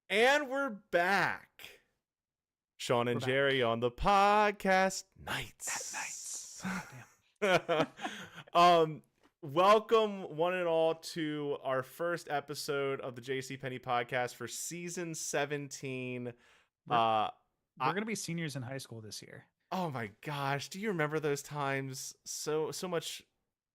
And we're back. Sean and Jerry on the podcast nights. Welcome one and all to our first episode of the JC Penni podcast for season 17. We're going to be seniors in high school this year. Oh my gosh. Do you remember those times? So much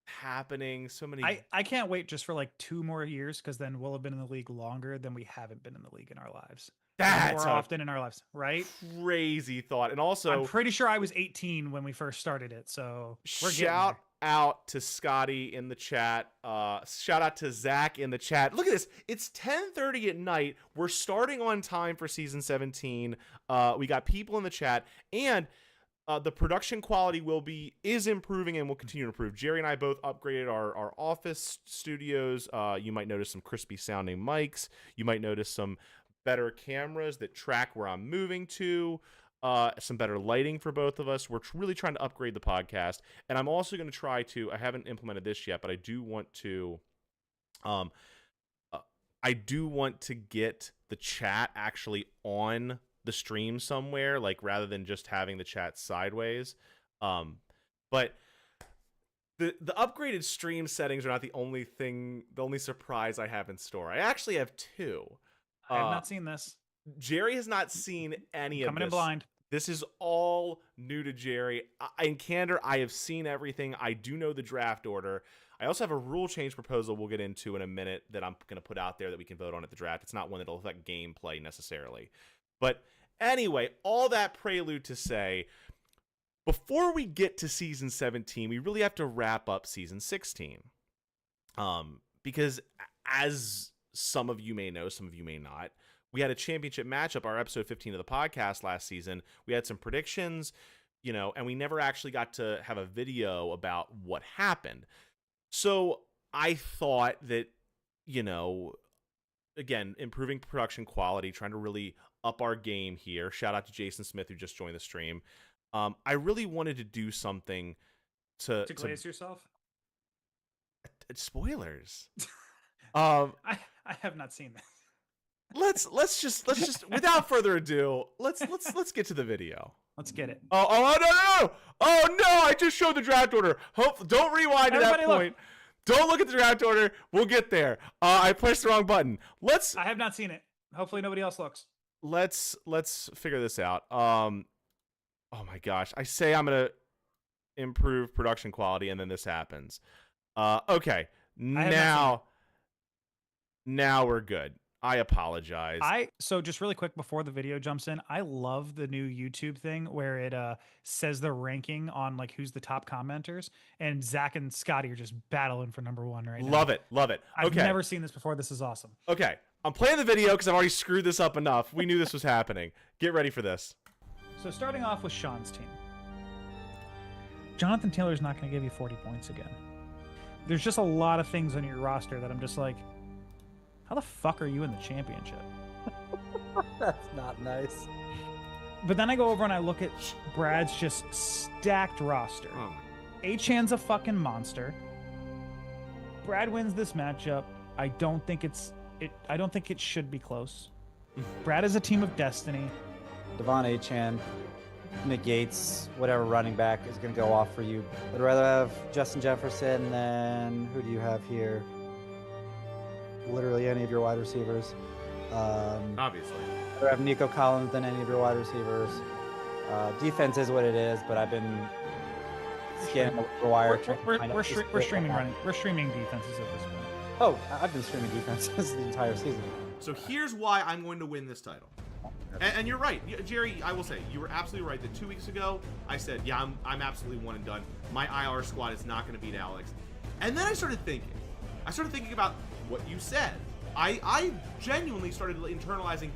happening, so many. I can't wait just for like 2 more years, because then we'll have been in the league longer than we haven't been in the league in our lives. That's more often in our lives, right? Crazy thought. And also, I'm pretty sure I was 18 when we first started it, so we're shout out to Scotty in the chat. Shout out to Zach in the chat. Look at this. It's 10:30 at night. We're starting on time for season 17. We got people in the chat, and the production quality is improving and will continue to improve. Jerry and I both upgraded our office studios. You might notice some crispy sounding mics. You might notice some better cameras that track where I'm moving to. Some better lighting for both of us. We're really trying to upgrade the podcast, and I'm also going to try to. I haven't implemented this yet, but I do want to. I do want to get the chat actually on the stream somewhere, like rather than just having the chat sideways. But the upgraded stream settings are not the only surprise I have in store. I actually have 2. I have not seen this. Jerry has not seen any of this. Coming in blind. This is all new to Jerry. In candor, I have seen everything. I do know the draft order. I also have a rule change proposal we'll get into in a minute that I'm going to put out there that we can vote on at the draft. It's not one that'll affect gameplay necessarily. But anyway, all that prelude to say, before we get to season 17, we really have to wrap up season 16. Because as some of you may know, some of you may not, we had a championship matchup, our episode 15 of the podcast last season. We had some predictions, and we never actually got to have a video about what happened. So I thought that, again, improving production quality, trying to really up our game here. Shout out to Jason Smith, who just joined the stream. I really wanted to do something to glaze yourself. Spoilers. I have not seen this. Let's just without further ado, let's get to the video. Let's get it. Oh no! Oh no! I just showed the draft order. Don't rewind to that point. Don't look at the draft order. We'll get there. I pushed the wrong button. I have not seen it. Hopefully nobody else looks. Let's figure this out. Oh my gosh! I say I'm gonna improve production quality, and then this happens. Okay. Now we're good. I apologize. So just really quick before the video jumps in, I love the new YouTube thing where it says the ranking on like who's the top commenters, and Zach and Scotty are just battling for number 1 right now. Love it. I've never seen this before. This is awesome. Okay. I'm playing the video because I've already screwed this up enough. We knew this was happening. Get ready for this. So starting off with Sean's team. Jonathan Taylor's not going to give you 40 points again. There's just a lot of things on your roster that I'm just like, how the fuck are you in the championship? That's not nice. But then I go over and I look at Brad's just stacked roster. Achan's a fucking monster. Brad wins this matchup. I don't think it should be close. Brad is a team of destiny. Devon Achan negates whatever running back is going to go off for you. I'd rather have Justin Jefferson than who do you have here? Literally any of your wide receivers. Obviously. I'd rather have Nico Collins than any of your wide receivers. Defense is what it is, but I've been scanning the wire. We're streaming running. We're streaming defenses at this point. Oh, I've been streaming defenses the entire season. So here's why I'm going to win this title. And you're right, Jerry. I will say you were absolutely right that 2 weeks ago I said, yeah, I'm absolutely one and done. My IR squad is not going to beat Alex. And then I started thinking about what you said. I genuinely started internalizing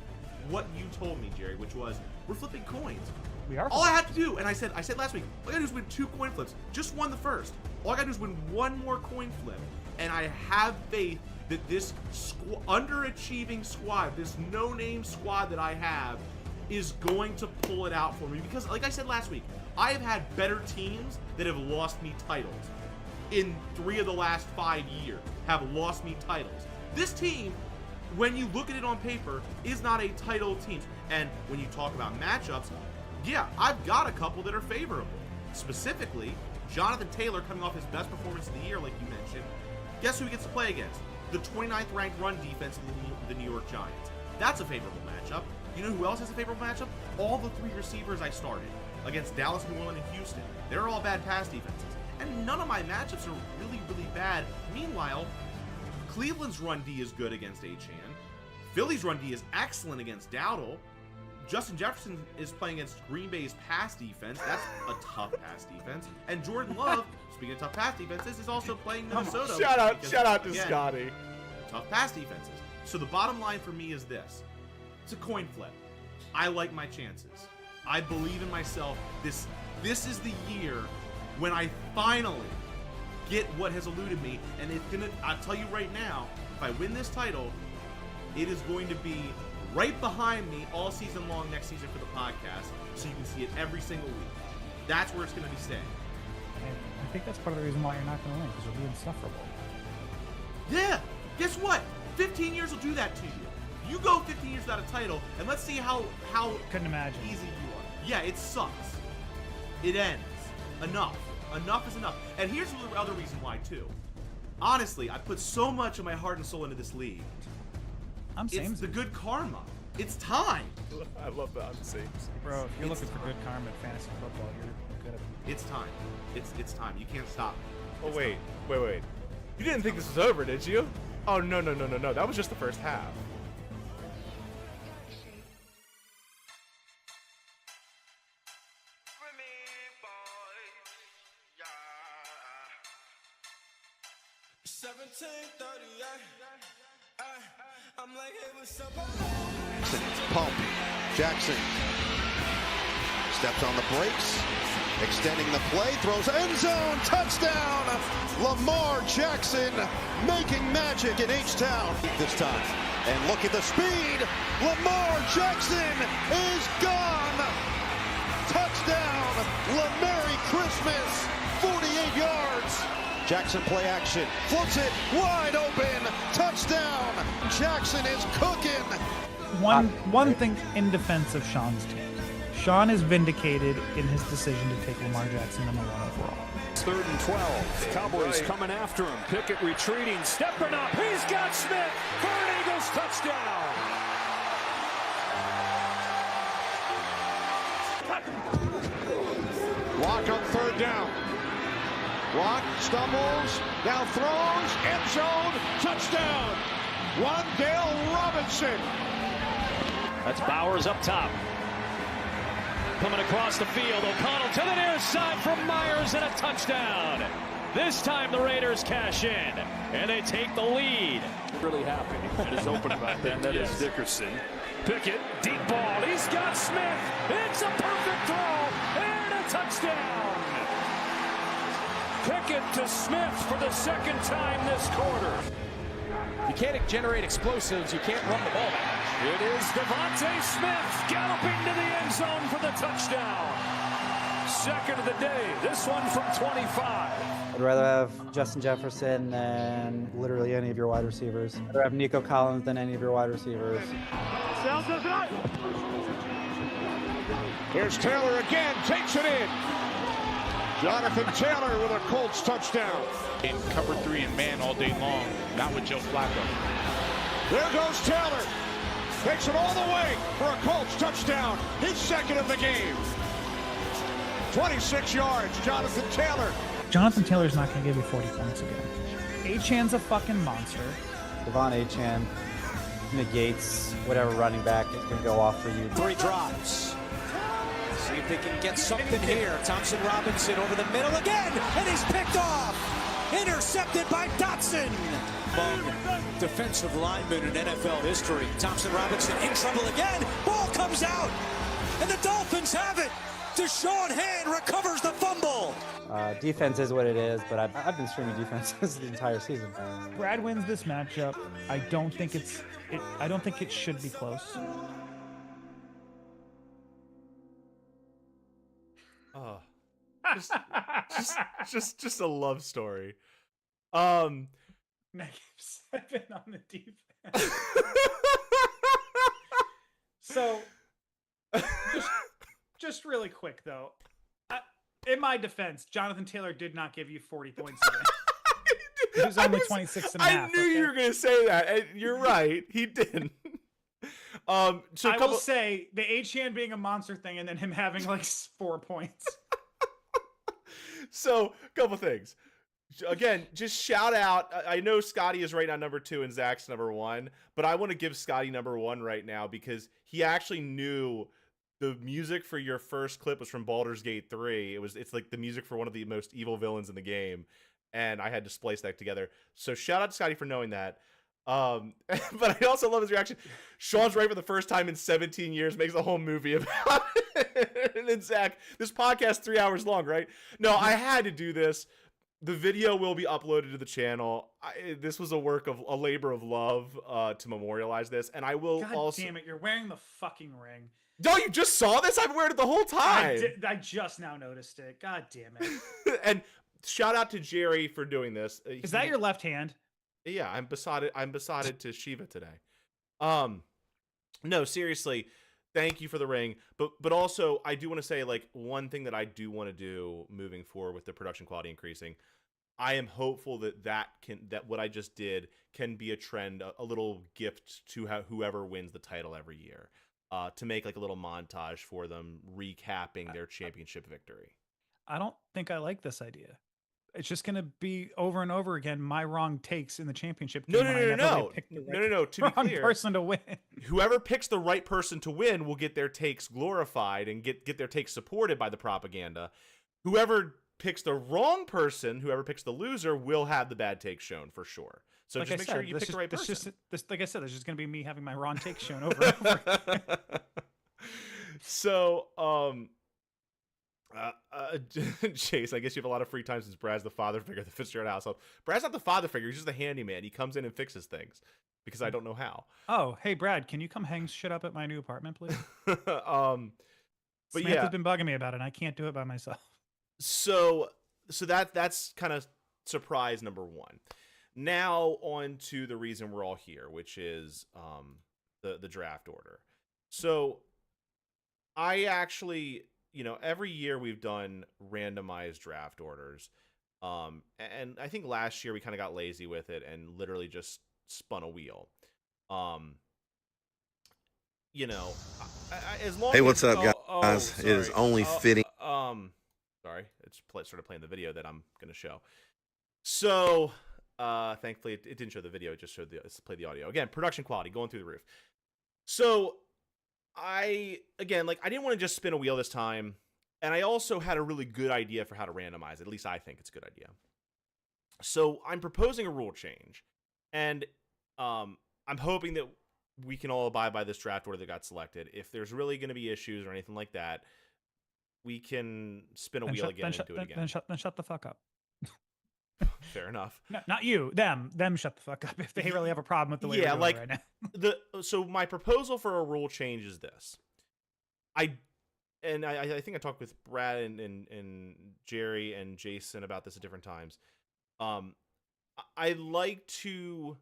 what you told me, Jerry, which was we're flipping coins. We are. All I have to do, and I said last week, all I gotta do is win 2 coin flips. Just won the first. All I gotta do is win 1 more coin flip, and I have faith that this underachieving squad, this no-name squad that I have, is going to pull it out for me. Because, like I said last week, I have had better teams that have lost me titles. In 3 of the last 5 years, have lost me titles. This team when you look at it on paper, is not a title team. And when you talk about matchups, yeah, I've got a couple that are favorable. Specifically, Jonathan Taylor coming off his best performance of the year, like you mentioned. Guess who he gets to play against? The 29th ranked run defense of the New York Giants. That's a favorable matchup. You know who else has a favorable matchup? All the 3 receivers I started against Dallas, New Orleans, and Houston. They're all bad pass defenses. And none of my matchups are really, really bad. Meanwhile, Cleveland's run D is good against Achane. Philly's run D is excellent against Dowdle. Justin Jefferson is playing against Green Bay's pass defense. That's a tough pass defense. And Jordan Love, speaking of tough pass defenses, is also playing Minnesota. Shout out to Scotty. Tough pass defenses. So the bottom line for me is this. It's a coin flip. I like my chances. I believe in myself. This is the year when I finally get what has eluded me. And it's gonna, I'll tell you right now, if I win this title, it is going to be right behind me all season long next season for the podcast, so you can see it every single week. That's where it's going to be staying. And I think that's part of the reason why you're not going to win, because you'll be insufferable. Yeah, guess what? 15 years will do that to you. You go 15 years without a title, and let's see how Couldn't imagine. easy you are. Yeah, it sucks. It ends. Enough. Enough is enough. And here's the other reason why, too. Honestly, I put so much of my heart and soul into this league. It's the good karma. It's time. I love that. I'm saying. Bro, if you're looking for good karma in fantasy football, you're good at it. It's time. It's time. You can't stop. Oh, wait. You didn't think this was over, did you? Oh, no. That was just the first half. Pump. Jackson steps on the brakes, extending the play, throws end zone, touchdown! Lamar Jackson making magic in H-Town this time. And look at the speed. Lamar Jackson is gone. Touchdown. Merry Christmas. 48 yards. Jackson play action, flips it wide open, touchdown. Jackson is cooking. One thing in defense of Sean's team. Sean is vindicated in his decision to take Lamar Jackson number 1 overall. It's 3rd and 12. Cowboys coming after him. Pickett retreating, stepping up. He's got Smith for an Eagles touchdown. Lock on 3rd down. Lock stumbles, now throws, end zone, touchdown. Wan'Dale Robinson. That's Bowers up top. Coming across the field. O'Connell to the near side from Myers and a touchdown. This time the Raiders cash in and they take the lead. Really happy at his opening back then. That is Dickerson. Pickett, deep ball. He's got Smith. It's a perfect throw and a touchdown. Pickett to Smith for the 2nd time this quarter. You can't generate explosives. You can't run the ball back. It is Devontae Smith galloping to the end zone for the touchdown. 2nd of the day. This one from 25. I'd rather have Justin Jefferson than literally any of your wide receivers. I'd rather have Nico Collins than any of your wide receivers. Here's Taylor again, takes it in. Jonathan Taylor with a Colts touchdown. In cover 3 and man all day long, not with Joe Flacco. There goes Taylor. Takes it all the way for a Colts touchdown. His 2nd of the game. 26 yards, Jonathan Taylor. Jonathan Taylor's not going to give you 40 points again. Achane's a fucking monster. Devon Achane negates whatever running back is going to go off for you. 3 drives. See if they can get something here. Thompson Robinson over the middle again, and he's picked off. Intercepted by Dotson. Among defensive linemen in NFL history. Thompson Robinson in trouble again. Ball comes out, and the Dolphins have it. Deshaun Hand recovers the fumble. Defense is what it is, but I've been streaming defenses the entire season. Brad wins this matchup. I don't think it should be close. Oh, just a love story. Negative 7 on the defense. So, just really quick though, in my defense, Jonathan Taylor did not give you 40 points today. He was only 26 and a half. I knew you were going to say that. And you're right. He didn't. So I will say the H-Hand being a monster thing and then him having like 4 points. So, a couple things. Again, just shout out. I know Scotty is right now number 2 and Zach's number 1, but I want to give Scotty number 1 right now because he actually knew the music for your first clip was from Baldur's Gate 3. It's like the music for one of the most evil villains in the game, and I had to splice that together. So shout out to Scotty for knowing that. But I also love his reaction. Sean's right for the first time in 17 years, makes a whole movie about it. And then Zach, this podcast 3 hours long, right? No, I had to do this. The video will be uploaded to the channel. This was a labor of love to memorialize this, and I will God damn it! You're wearing the fucking ring. No, you just saw this? I've wearing it the whole time. I just now noticed it. God damn it! And shout out to Jerry for doing this. Is that your left hand? Yeah, I'm besotted to Shiva today. No, seriously, thank you for the ring. But also, I do want to say, like, one thing that I do want to do moving forward with the production quality increasing. I am hopeful that what I just did can be a trend, a little gift to whoever wins the title every year, to make like a little montage for them recapping their championship victory. I don't think I like this idea. It's just going to be over and over again my wrong takes in the championship game. No. To be clear, person to win. Whoever picks the right person to win will get their takes glorified and get their takes supported by the propaganda. Whoever picks the wrong person, whoever picks the loser, will have the bad take shown for sure. So like just make sure you pick the right person. Like I said, there's just going to be me having my wrong take shown over and over again. So, Chase, I guess you have a lot of free time since Brad's the father figure of the Fitzgerald household. Brad's not the father figure; he's just the handyman. He comes in and fixes things because I don't know how. Oh, hey Brad, can you come hang shit up at my new apartment, please? But Samantha's been bugging me about it, and I can't do it by myself. So that's kind of surprise number 1. Now on to the reason we're all here, which is the draft order. So I actually, every year we've done randomized draft orders. And I think last year we kind of got lazy with it and literally just spun a wheel. As long hey, what's up, guys? It is only fitting. Sorry, it's started playing the video that I'm going to show. So, thankfully, it didn't show the video. It just showed it's played the audio. Again, production quality going through the roof. So, I didn't want to just spin a wheel this time. And I also had a really good idea for how to randomize it. At least I think it's a good idea. So, I'm proposing a rule change. And I'm hoping that we can all abide by this draft order that got selected. If there's really going to be issues or anything like that, we can spin a wheel again and do it again. Then shut the fuck up. Fair enough. No, not you. Them shut the fuck up if they really have a problem with the way we're doing it right now. So my proposal for a rule change is this. I think I talked with Brad and Jerry and Jason about this at different times. I'd like to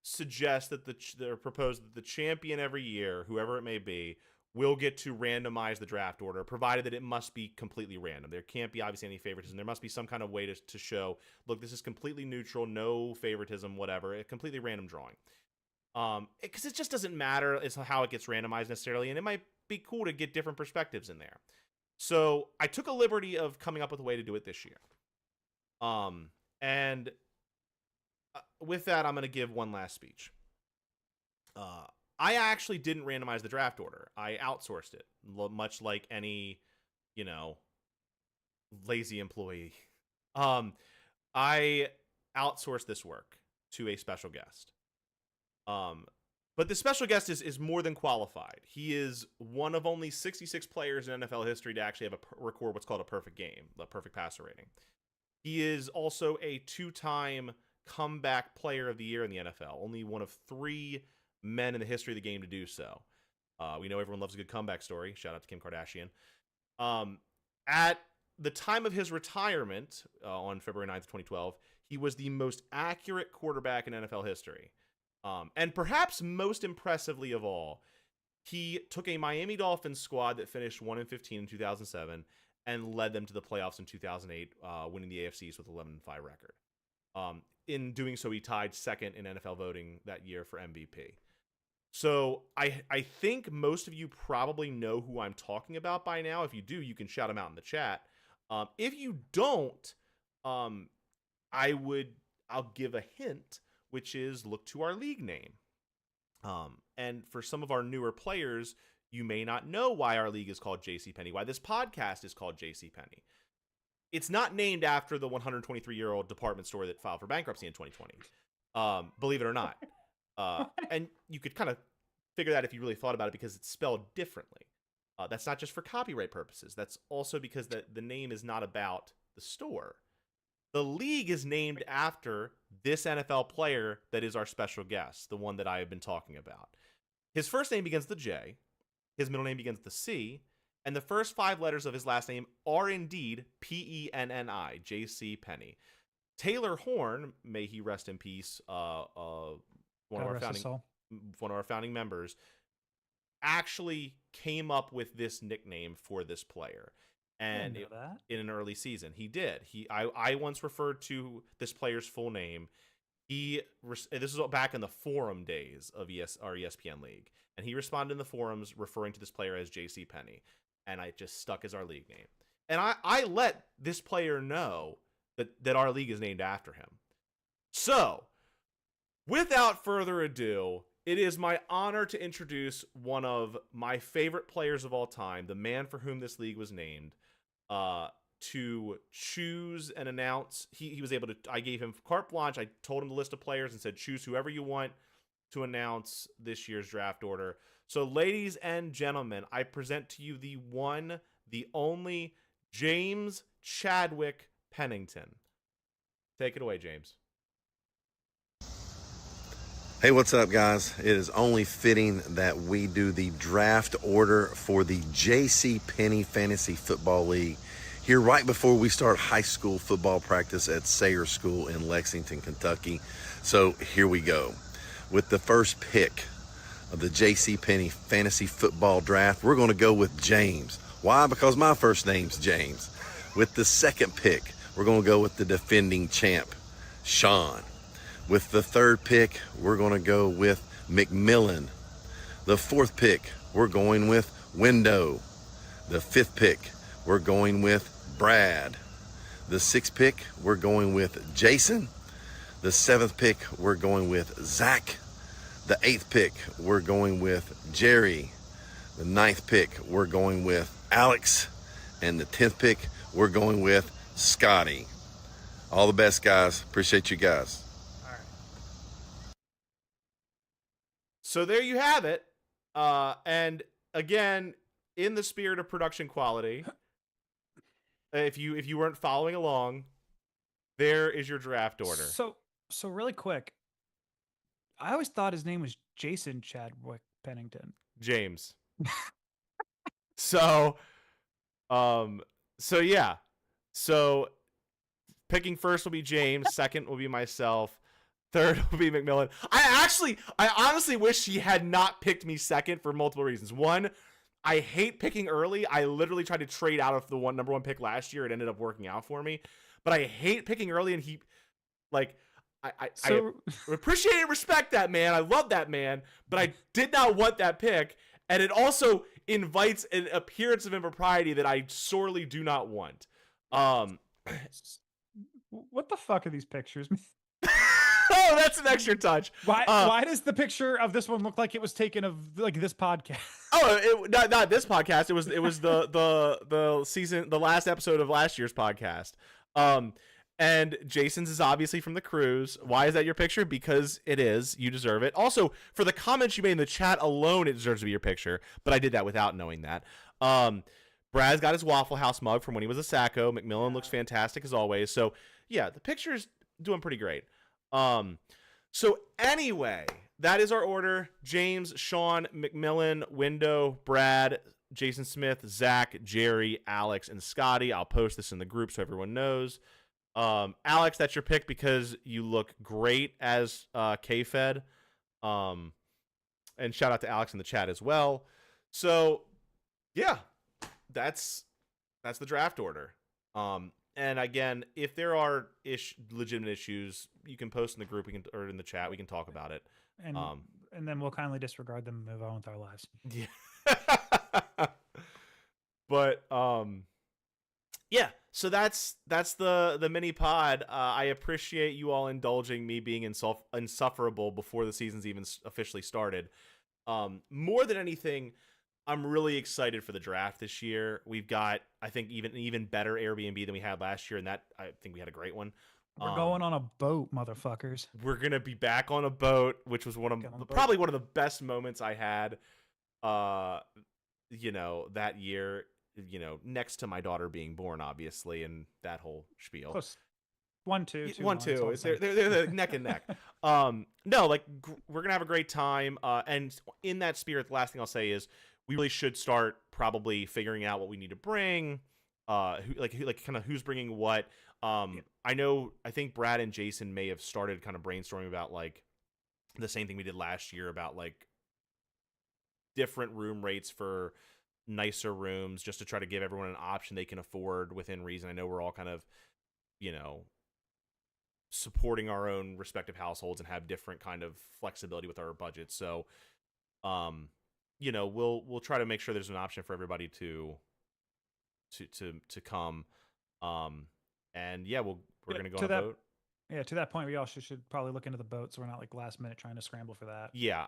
suggest that propose that the champion every year, whoever it may be, will get to randomize the draft order, provided that it must be completely random. There can't be obviously any favoritism. There must be some kind of way to show, look, this is completely neutral, no favoritism, whatever, a completely random drawing. Because it just doesn't matter as how it gets randomized necessarily, and it might be cool to get different perspectives in there. So I took a liberty of coming up with a way to do it this year. And with that, I'm going to give one last speech. I actually didn't randomize the draft order. I outsourced it, much like any, lazy employee. I outsourced this work to a special guest. But the special guest is more than qualified. He is one of only 66 players in NFL history to actually have record what's called a perfect game, the perfect passer rating. He is also a 2-time comeback player of the year in the NFL, only one of 3 men in the history of the game to do so. We know everyone loves a good comeback story. Shout out to Kim Kardashian. At the time of his retirement on February 9th, 2012, he was the most accurate quarterback in NFL history. And perhaps most impressively of all, he took a Miami Dolphins squad that finished 1-15 in 2007 and led them to the playoffs in 2008, winning the AFC East with 11-5 record. In doing so, he tied second in NFL voting that year for MVP. So I think most of you probably know who I'm talking about by now. If you do, you can shout him out in the chat. If you don't, I'll give a hint, which is look to our league name. And for some of our newer players, you may not know why our league is called JCPenney, why this podcast is called JCPenney. It's not named after the 123-year-old department store that filed for bankruptcy in 2020. Believe it or not. And you could kind of figure that if you really thought about it, because it's spelled differently. That's not just for copyright purposes. That's also because the name is not about the store. The league is named after this NFL player that is our special guest, the one that I have been talking about. His first name begins with the J, his middle name begins with the C, and the first 5 letters of his last name are indeed Penni, J.C. Penni. Taylor Horn, may he rest in peace, one of our founding members, actually came up with this nickname for this player. And in an early season, he did. I once referred to this player's full name. This is back in the forum days of our ESPN league, and he responded in the forums referring to this player as J.C. Penni, and I just stuck as our league name. And I let this player know that our league is named after him. So, without further ado, it is my honor to introduce one of my favorite players of all time, the man for whom this league was named, to choose and announce. He was able to, I gave him carte blanche. I told him the list of players and said, choose whoever you want to announce this year's draft order. So, ladies and gentlemen, I present to you the one, the only, James Chadwick Pennington. Take it away, James. Hey, what's up, guys? It is only fitting that we do the draft order for the JCPenney Fantasy Football League here right before we start high school football practice at Sayre School in Lexington, Kentucky. So here we go. With the first pick of the JCPenney Fantasy Football Draft, we're going to go with James. Why? Because my first name's James. With the second pick, we're going to go with the defending champ, Sean. With the third pick, we're going to go with McMillan. The fourth pick, we're going with Window. The fifth pick, we're going with Brad. The sixth pick, we're going with Jason. The seventh pick, we're going with Zach. The eighth pick, we're going with Jerry. The ninth pick, we're going with Alex. And the 10th pick, we're going with Scotty. All the best, guys. Appreciate you guys. So there you have it. And again, in the spirit of production quality, if you weren't following along, there is your draft order. So really quick, I always thought his name was Jason Chadwick Pennington. James. So yeah. So picking first will be James, second will be myself. Third will be McMillan. I honestly wish he had not picked me second for multiple reasons. One, I hate picking early. I literally tried to trade out of the number one pick last year. It ended up working out for me. But I hate picking early, and I appreciate and respect that man. I love that man, but I did not want that pick. And it also invites an appearance of impropriety that I sorely do not want. What the fuck are these pictures? Oh, that's an extra touch. Why does the picture of this one look like it was taken of like this podcast? Oh, not this podcast. It was the season, the last episode of last year's podcast. And Jason's is obviously from the cruise. Why is that your picture? Because it is. You deserve it. Also, for the comments you made in the chat alone, it deserves to be your picture. But I did that without knowing that. Brad's got his Waffle House mug from when he was a Sacco. McMillan looks fantastic as always. So yeah, the picture's doing pretty great. So anyway, that is our order. James, Sean, McMillan, Window, Brad, Jason Smith, Zach, Jerry, Alex, and Scotty. I'll post this in the group so everyone knows. Alex, that's your pick because you look great as K-Fed. And shout out to Alex in the chat as well. So, yeah, that's the draft order. And again, if there are legitimate issues, you can post in the group, or in the chat, we can talk about it. And then we'll kindly disregard them and move on with our lives. Yeah. But yeah, so that's the mini pod. I appreciate you all indulging me being insufferable before the season's even officially started. More than anything, I'm really excited for the draft this year. We've got, I think, even better Airbnb than we had last year, and that, I think we had a great one. We're going on a boat, motherfuckers. We're gonna be back on a boat, which was probably one of the best moments I had, that year. Next to my daughter being born, obviously, and that whole spiel. Close. 1, 2, 2, 1, 2. They're neck and neck. No, like we're gonna have a great time. And in that spirit, the last thing I'll say is we really should start probably figuring out what we need to bring. Who's bringing what. I think Brad and Jason may have started kind of brainstorming about like the same thing we did last year about like different room rates for nicer rooms, just to try to give everyone an option they can afford within reason. I know we're all kind of, supporting our own respective households and have different kind of flexibility with our budgets. So, we'll try to make sure there's an option for everybody to come. And yeah, we're going to go on a boat. Yeah, to that point, we also should probably look into the boat, so we're not like last minute trying to scramble for that. Yeah,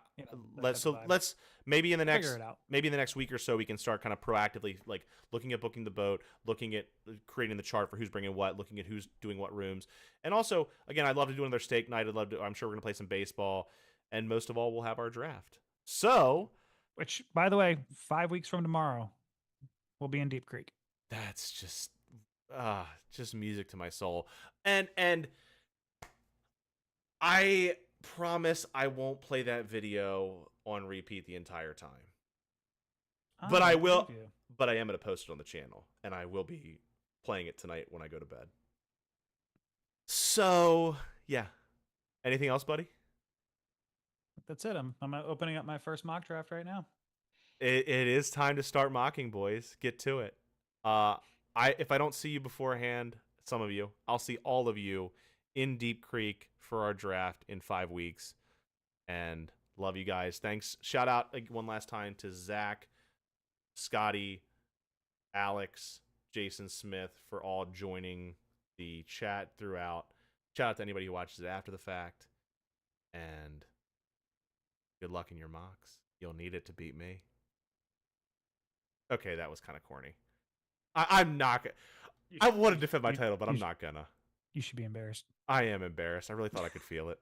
that let's maybe in the next figure it out. Maybe in the next week or so we can start kind of proactively like looking at booking the boat, looking at creating the chart for who's bringing what, looking at who's doing what rooms, and also again, I'd love to do another steak night. I'm sure we're gonna play some baseball, and most of all, we'll have our draft. So, which by the way, 5 weeks from tomorrow, we'll be in Deep Creek. That's just music to my soul, and. I promise I won't play that video on repeat the entire time. But I will. But I am going to post it on the channel, and I will be playing it tonight when I go to bed. So, yeah. Anything else, buddy? That's it. I'm opening up my first mock draft right now. It is time to start mocking, boys. Get to it. If I don't see you beforehand, some of you, I'll see all of you in Deep Creek for our draft in 5 weeks. And love you guys. Thanks. Shout out one last time to Zach, Scotty, Alex, Jason Smith for all joining the chat throughout. Shout out to anybody who watches it after the fact. And good luck in your mocks. You'll need it to beat me. Okay, that was kind of corny. I'm not gonna. I want to defend my title, but I'm not gonna. You should be embarrassed. I am embarrassed. I really thought I could feel it.